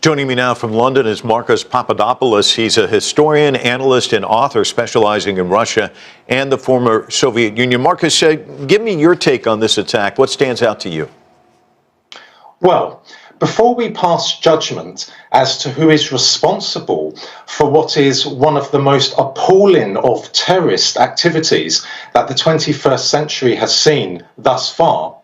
Joining me now from London is Marcus Papadopoulos. He's a historian, analyst, and author specializing in Russia and the former Soviet Union. Marcus, give me your take on this attack. What stands out to you? Well, before we pass judgment as to who is responsible for what is one of the most appalling of terrorist activities that the 21st century has seen thus far,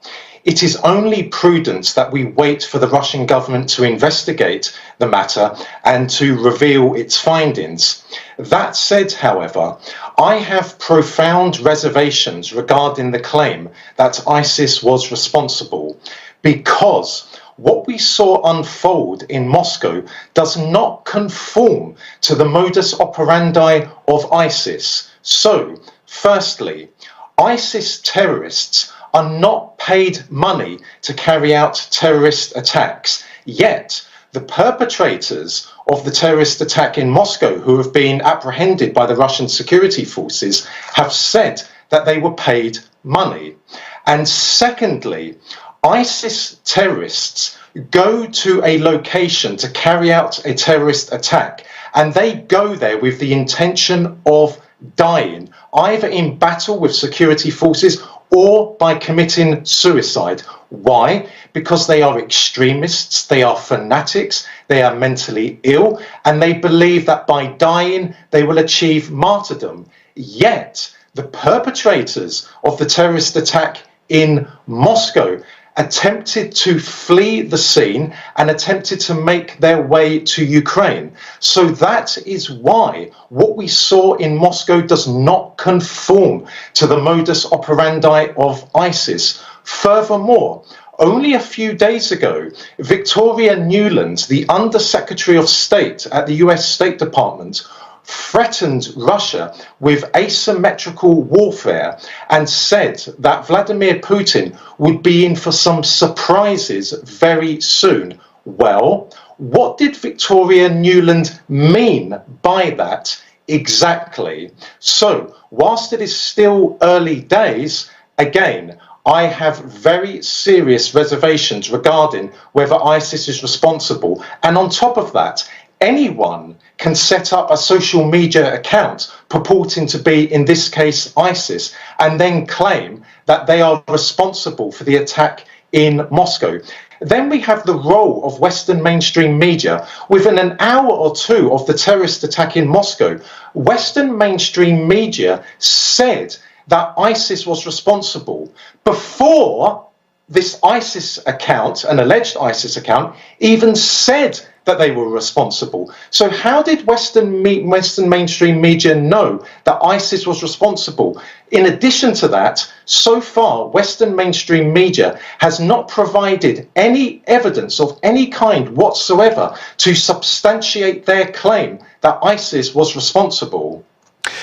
it is only prudent that we wait for the Russian government to investigate the matter and to reveal its findings. That said, however, I have profound reservations regarding the claim that ISIS was responsible, because what we saw unfold in Moscow does not conform to the modus operandi of ISIS. So, firstly, ISIS terrorists are not paid money to carry out terrorist attacks. Yet, the perpetrators of the terrorist attack in Moscow, who have been apprehended by the Russian security forces, have said that they were paid money. And secondly, ISIS terrorists go to a location to carry out a terrorist attack, and they go there with the intention of dying, either in battle with security forces or by committing suicide. Why? Because they are extremists, they are fanatics, they are mentally ill, and they believe that by dying they will achieve martyrdom. Yet, the perpetrators of the terrorist attack in Moscow attempted to flee the scene and attempted to make their way to Ukraine. So that is why what we saw in Moscow does not conform to the modus operandi of ISIS. Furthermore, only a few days ago, Victoria Nuland, the Under-Secretary of State at the US State Department, threatened Russia with asymmetrical warfare and said that Vladimir Putin would be in for some surprises very soon. Well, what did Victoria Nuland mean by that exactly? So, whilst it is still early days, again, I have very serious reservations regarding whether ISIS is responsible. And on top of that, anyone can set up a social media account purporting to be, in this case, ISIS, and then claim that they are responsible for the attack in Moscow. Then we have the role of Western mainstream media. Within an hour or two of the terrorist attack in Moscow, Western mainstream media said that ISIS was responsible before this ISIS account, an alleged ISIS account, even said that they were responsible. So how did Western mainstream media know that ISIS was responsible? In addition to that, so far, Western mainstream media has not provided any evidence of any kind whatsoever to substantiate their claim that ISIS was responsible.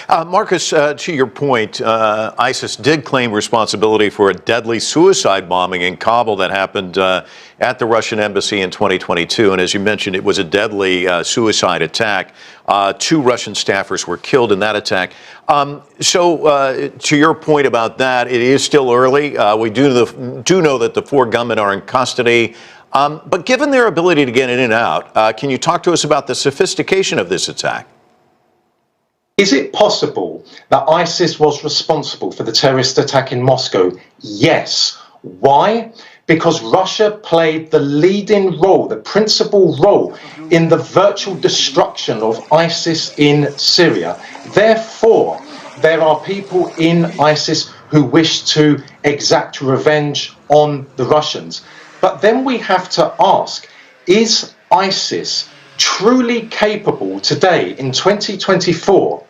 Marcus, to your point, ISIS did claim responsibility for a deadly suicide bombing in Kabul that happened at the Russian embassy in 2022. And as you mentioned, it was a deadly suicide attack. 2 Russian staffers were killed in that attack. So to your point about that, it is still early. We do know that the 4 gunmen are in custody. But given their ability to get in and out, can you talk to us about the sophistication of this attack? Is it possible that ISIS was responsible for the terrorist attack in Moscow? Yes. Why? Because Russia played the leading role, the principal role in the virtual destruction of ISIS in Syria. Therefore, there are people in ISIS who wish to exact revenge on the Russians. But then we have to ask, is ISIS truly capable today in 2024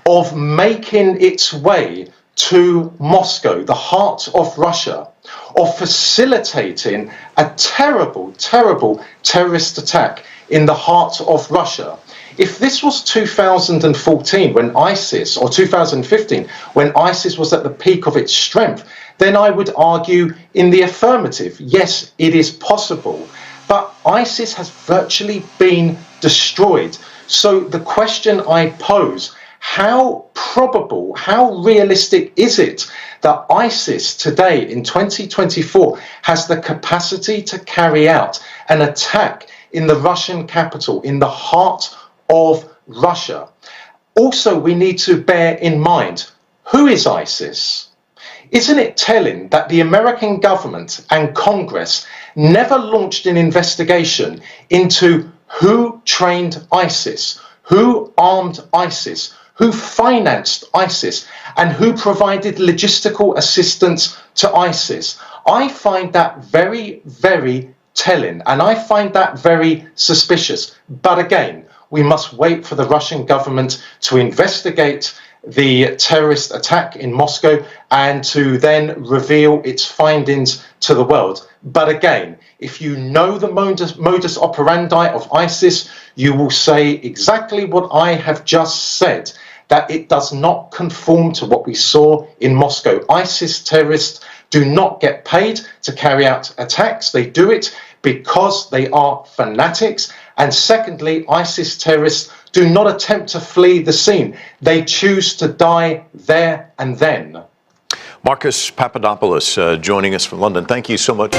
of making its way to Moscow, the heart of Russia, of facilitating a terrible, terrible terrorist attack in the heart of Russia? If this was 2014 when ISIS, or 2015 when ISIS was at the peak of its strength, then I would argue in the affirmative. Yes, it is possible. But ISIS has virtually been destroyed. So the question I pose, how probable, how realistic is it that ISIS today in 2024 has the capacity to carry out an attack in the Russian capital, in the heart of Russia. Also, we need to bear in mind, who is ISIS? Isn't it telling that the American government and Congress never launched an investigation into who trained ISIS, who armed ISIS, who financed ISIS, and who provided logistical assistance to ISIS? I find that very, very telling, and I find that very suspicious. But again, we must wait for the Russian government to investigate the terrorist attack in Moscow and to then reveal its findings to the world. But again, if you know the modus operandi of ISIS, you will say exactly what I have just said, that it does not conform to what we saw in Moscow. ISIS terrorists do not get paid to carry out attacks. They do it because they are fanatics. And secondly, ISIS terrorists do not attempt to flee the scene. They choose to die there and then. Marcus Papadopoulos joining us from London. Thank you so much.